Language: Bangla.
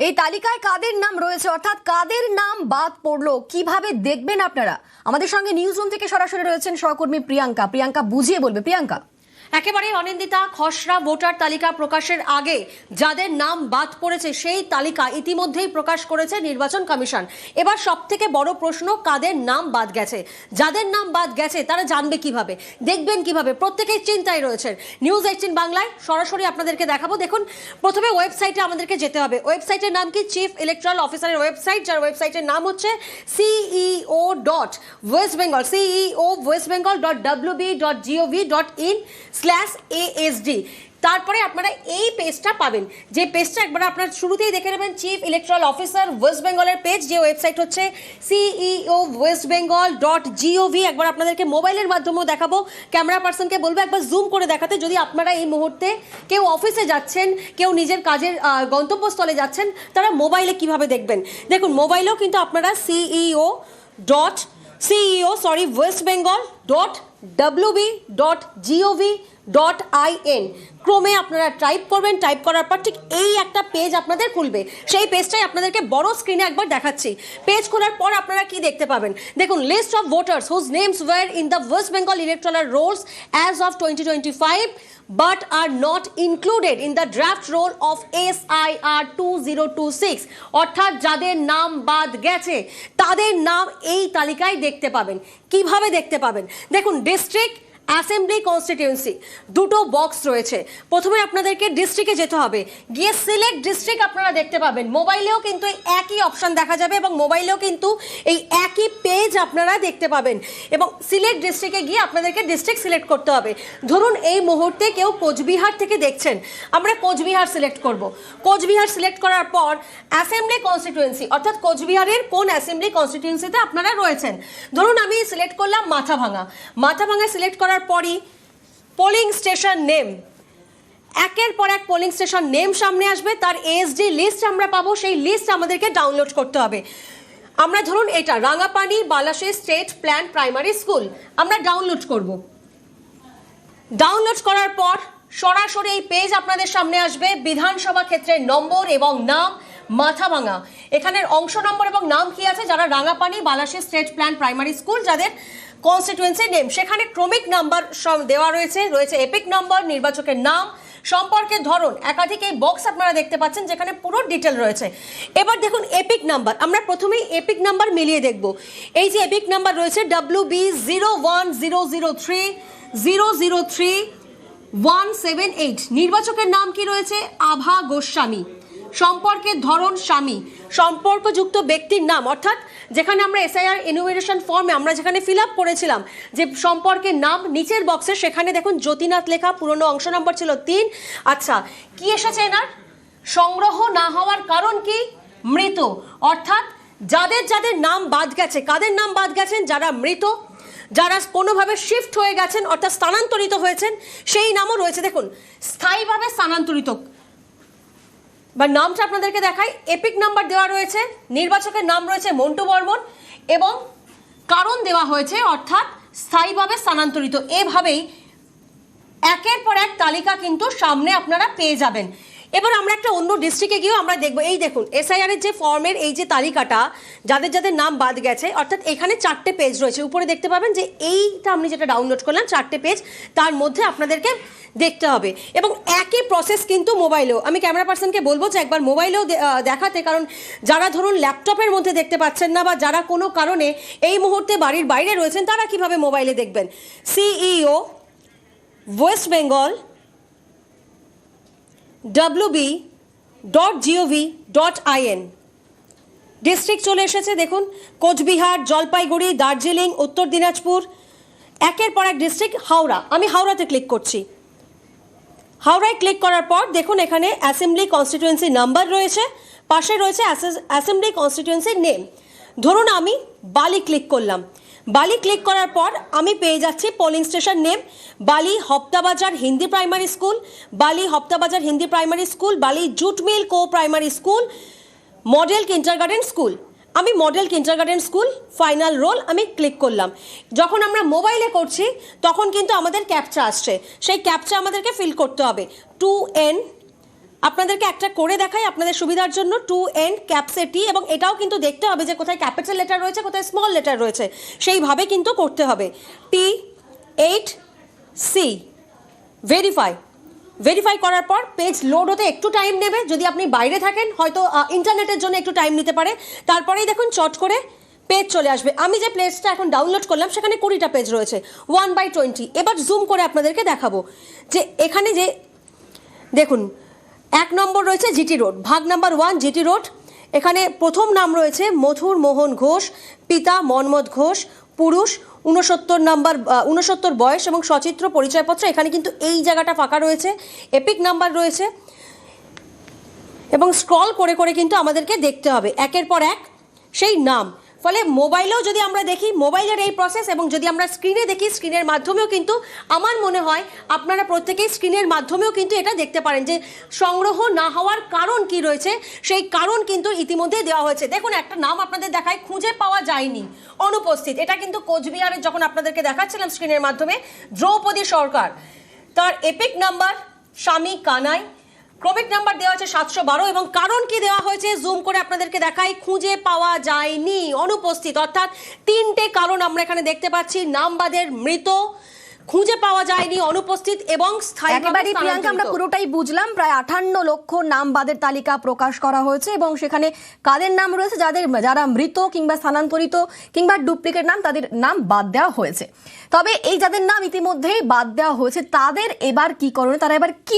এই তালিকায় কাদের নাম রয়েছে, অর্থাৎ কাদের নাম বাদ পড়লো, কিভাবে দেখবেন আপনারা? আমাদের সঙ্গে নিউজ রুম থেকে সরাসরি রয়েছেন সহকর্মী প্রিয়াঙ্কা বুঝিয়ে বলবে। প্রিয়াঙ্কা। একেবারে অনিন্দিতা, খসড়া ভোটার তালিকা প্রকাশের আগে যাদের নাম বাদ পড়েছে সেই তালিকা ইতিমধ্যেই প্রকাশ করেছে নির্বাচন কমিশন। এবার সব থেকে বড় প্রশ্ন, কাদের নাম বাদ গেছে? যাদের নাম বাদ গেছে তারা জানবে কিভাবে, দেখবেন কিভাবে? প্রত্যেকেই চিন্তায় রয়েছেন। নিউজ 18 বাংলায় সরাসরি আপনাদেরকে দেখাবো। দেখুন, প্রথমে ওয়েবসাইটে আমাদেরকে যেতে হবে। ওয়েবসাইটের নাম কি? চিফ ইলেকট্রাল অফিসারের ওয়েবসাইট, যার ওয়েবসাইটের নাম হচ্ছে ceo.westbengal.wb.gov.in/ASD। তারপরে আপনারা এই পেজটা পাবেন, যে পেজটা একবার আপনারা শুরুতেই দেখে নেবেন, চিফ ইলেকট্রাল অফিসার ওয়েস্ট বেঙ্গলের পেজ, যে ওয়েবসাইট হচ্ছে ceo.westbengal.gov। একবার আপনাদেরকে মোবাইলের মাধ্যমেও দেখাবো, ক্যামেরা পার্সনকে বলবো একবার জুম করে দেখাতে, যদি আপনারা এই মুহূর্তে কেউ অফিসে যাচ্ছেন, কেউ নিজের কাজের গন্তব্যস্থলে যাচ্ছেন, তারা মোবাইলে কিভাবে দেখবেন। দেখুন, মোবাইলেও কিন্তু আপনারা westbengal.gov.in ক্রমে আপনারা টাইপ করবেন। টাইপ করার পর ঠিক এই একটা পেজ আপনাদের খুলবে। সেই পেজটাই আপনাদেরকে বড় স্ক্রিনে একবার দেখাচ্ছি। পেজ খোলার পর আপনারা কি দেখতে পাবেন? দেখুন, list of voters whose names were in the West Bengal electoral rolls as of 2025 but are not included in the draft roll of SIR 2026। অর্থাৎ যাদের নাম বাদ গেছে তাদের নাম এই তালিকায় দেখতে পাবেন। কিভাবে দেখতে পাবেন? দেখুন, ডিস্ট্রিক্ট, অ্যাসেম্বলি, কনস্টিটিউয়েন্সি, দুটো বক্স রয়েছে। প্রথমে আপনাদেরকে ডিস্ট্রিক্টে যেতে হবে, গিয়ে সিলেক্ট ডিস্ট্রিক্ট আপনারা দেখতে পাবেন। মোবাইলেও কিন্তু এই একই অপশন দেখা যাবে এবং মোবাইলেও কিন্তু এই একই পেজ আপনারা দেখতে পাবেন। এবং সিলেক্ট ডিস্ট্রিক্টে গিয়ে আপনাদেরকে ডিস্ট্রিক্ট সিলেক্ট করতে হবে। ধরুন এই মুহূর্তে কেউ কোচবিহার থেকে দেখছেন, আমরা কোচবিহার সিলেক্ট করব। কোচবিহার সিলেক্ট করার পর অ্যাসেম্বলি কনস্টিটিউয়েন্সি, অর্থাৎ কোচবিহারের কোন অ্যাসেম্বলি কনস্টিটিউয়েন্সিতে আপনারা রয়েছেন। ধরুন আমি সিলেক্ট করলাম মাথাভাঙা সিলেক্ট করার পরই পোলিং স্টেশন নেম, একের পর এক পোলিং স্টেশন নেম সামনে আসবে, তার এসডি লিস্ট আমরা পাবো। সেই লিস্ট আমাদেরকে ডাউনলোড করতে হবে। আমরা ধরুন এটা Rangapani Balasi state plan primary school আমরা ডাউনলোড করব। ডাউনলোড করার পর সরাসরি এই পেজ আপনাদের সামনে আসবে। বিধানসভা ক্ষেত্রের নম্বর এবং নাম মাথাভাঙা, এখানের অংশ নম্বর এবং নাম কি আছে, যারা Rangapani Balasi state plan primary school, যাদের কনস্টিটিউয়েন্সি নেম, সেখানে ক্রমিক নাম্বার দেওয়া রয়েছে এপিক নাম্বার, নির্বাচকের নাম, সম্পর্কের ধরন, একাধিক এই বক্স আপনারা দেখতে পাচ্ছেন যেখানে পুরো ডিটেল রয়েছে। এবার দেখুন এপিক নাম্বার, আমরা প্রথমেই এপিক নাম্বার মিলিয়ে দেখব। এই যে এপিক নাম্বার রয়েছে WB01003003178, নির্বাচকের নাম কি রয়েছে? আভা গোস্বামী, সম্পর্কের ধরন স্বামী, সম্পর্কযুক্ত ব্যক্তির নাম, অর্থাৎ যেখানে আমরা এসআইআর এনুমেরেশন ফর্মে আমরা যেখানে ফিল আপ করেছিলাম যে সম্পর্কের নাম, নিচের বক্সে সেখানে দেখুন জ্যোতিনাথ লেখা, পুরনো অংশ নম্বর ছিল 3। আচ্ছা, কি এসেছে এনার? সংগ্রহ না হওয়ার কারণ কি? মৃত। অর্থাৎ যাদের যাদের নাম বাদ গেছে, কাদের নাম বাদ গেছেন? যারা মৃত, যারা কোনোভাবে শিফট হয়ে গেছেন অর্থাৎ স্থানান্তরিত হয়েছেন, সেই নামও রয়েছে। দেখুন, স্থায়ীভাবে স্থানান্তরিত বা নামটা আপনাদেরকে দেখাই। এপিক নাম্বার দেওয়া রয়েছে, নির্বাচকের নাম রয়েছে মন্টু বর্মন এবং কারণ দেওয়া হয়েছে অর্থাৎ স্থায়ীভাবে স্থানান্তরিত। এভাবেই একের পর এক তালিকা কিন্তু সামনে আপনারা পেয়ে যাবেন। এবার আমরা একটা অন্য ডিস্ট্রিক্টে গিয়েও আমরা দেখবো। এই দেখুন এসআইআর এর যে ফর্মের এই যে তালিকাটা, যাদের যাদের নাম বাদ গেছে, অর্থাৎ এখানে 4টে পেজ রয়েছে। উপরে দেখতে পাবেন যে এইটা আমি যেটা ডাউনলোড করলাম 4টে পেজ, তার মধ্যে আপনাদেরকে দেখতে হবে। এবং একই প্রসেস কিন্তু মোবাইলেও, আমি ক্যামেরা পার্সনকে বলবো যে একবার মোবাইলেও দেখাতে, কারণ যারা ধরুন ল্যাপটপের মধ্যে দেখতে পাচ্ছেন না বা যারা কোনো কারণে এই মুহূর্তে বাড়ির বাইরে রয়েছেন, তারা কিভাবে মোবাইলে দেখবেন। ceo.westbengal.gov.in, ডিস্ট্রিক্ট চলে এসেছে। দেখুন, কোচবিহার, জলপাইগুড়ি, দার্জিলিং, উত্তর দিনাজপুর, একের পর এক ডিস্ট্রিক্ট। হাওড়া, আমি হাওড়াতে ক্লিক করছি। হাওড়ায় ক্লিক করার পর দেখুন এখানে অ্যাসেম্বলি কনস্টিটিউয়েন্সি নাম্বার রয়েছে, পাশে রয়েছে অ্যাসেম্বলি কনস্টিটিউয়েন্সি নেম। ধরুন আমি বালি ক্লিক করলাম। বালি ক্লিক করার পর আমি পেয়ে যাচ্ছি পোলিং স্টেশন নেম, বালি Haptabazar Hindi primary school, Bally Haptabazar Hindi primary school, Bally jute mill co primary school, model kindergarten school. আমি model kindergarten school final roll আমি ক্লিক করলাম। যখন আমরা মোবাইলে করছি তখন কিন্তু আমাদের ক্যাপচা আসছে, সেই ক্যাপচা আমাদেরকে ফিল করতে হবে। 2N আপনাদেরকে একটা করে দেখাই আপনাদের সুবিধার জন্য, টু এন্ড ক্যাপসে টি, এবং এটাও কিন্তু দেখতে হবে যে কোথায় ক্যাপিটাল লেটার রয়েছে কোথায় স্মল লেটার রয়েছে, সেইভাবে কিন্তু করতে হবে। P8C ভেরিফাই করার পর পেজ লোড হতে একটু টাইম নেবে, যদি আপনি বাইরে থাকেন হয়তো ইন্টারনেটের জন্য একটু টাইম নিতে পারে, তারপরেই দেখুন চট করে পেজ চলে আসবে। আমি যে পেজটা এখন ডাউনলোড করলাম সেখানে 20টা পেজ রয়েছে, 1/20। এবার জুম করে আপনাদেরকে দেখাবো যে এখানে যে দেখুন 1 নম্বর রয়েছে জিটি রোড, ভাগ নাম্বার 1 জিটি রোড। এখানে প্রথম নাম রয়েছে মধুর মোহন ঘোষ, পিতা মনমথ ঘোষ, পুরুষ, 69 বয়স এবং সচিত্র পরিচয়পত্র। এখানে কিন্তু এই জায়গাটা ফাঁকা রয়েছে, এপিক নাম্বার রয়েছে, এবং স্ক্রল করে করে কিন্তু আমাদেরকে দেখতে হবে একের পর এক সেই নাম। ফলে মোবাইলেও যদি আমরা দেখি মোবাইলের এই প্রসেস, এবং যদি আমরা স্ক্রিনে দেখি স্ক্রিনের মাধ্যমেও কিন্তু আমার মনে হয় আপনারা প্রত্যেকেই স্ক্রিনের মাধ্যমেও কিন্তু এটা দেখতে পারেন যে সংগ্রহ না হওয়ার কারণ কি রয়েছে, সেই কারণ কিন্তু ইতিমধ্যে দেওয়া হয়েছে। দেখুন একটা নাম আপনাদের দেখায়, খুঁজে পাওয়া যায়নি, অনুপস্থিত। এটা কিন্তু কোচবিহারের যখন আপনাদেরকে দেখাচ্ছিলাম স্ক্রিনের মাধ্যমে, দ্রৌপদী সরকার, তার এপিক নাম্বার স্বামী কানাই, ক্রমিক নাম্বার দেওয়া আছে 712, এবং কারণ কি দেওয়া হয়েছে জুম করে আপনাদেরকে দেখাই, খুঁজে পাওয়া যায়নি, অনুপস্থিত। অর্থাৎ 3টে কারণ আমরা এখানে দেখতে পাচ্ছি, নামবাদের মৃত, খুঁজে পাওয়া যায়নি, অনুপস্থিত এবং একেবারে প্রিয়াঙ্কা আমরা পুরোটাই বুঝলাম। প্রায় 58 লক্ষ নাম বাদের তালিকা প্রকাশ করা হয়েছে এবং সেখানে কাদের নাম রয়েছে, যারা মৃত কিংবা স্থানান্তরিত কিংবা ডুপ্লিকেট নাম, তাদের নাম বাদ দেওয়া হয়েছে। তবে এই যাদের নাম ইতিমধ্যেই বাদ দেওয়া হয়েছে তাদের এবার কি করণীয়, তারা এবার কি